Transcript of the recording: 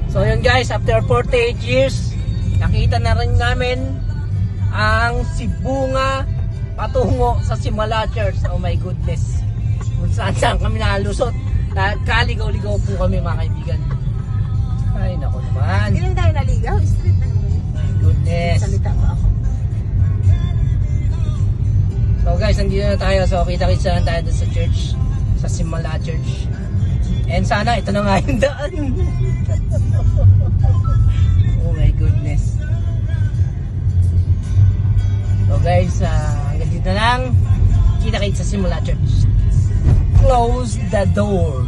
So yun guys, after 48 years, nakita na rin namin ang Sibunga patungo sa Simala Church. Oh my goodness. Kung saan kami nalusot. Kaligaw-ligaw po kami mga kaibigan. Ay nako naman. Hindi lang tayo naligaw, street na naman. My goodness. Salita mo ako. So guys, nandito na tayo. So kita-kita na tayo sa church. Sa Simala Church. And sana ito na nga yung daan. Oh my goodness. So guys, hanggang dito na lang. Kita-kita sa Simala Church. Close the door.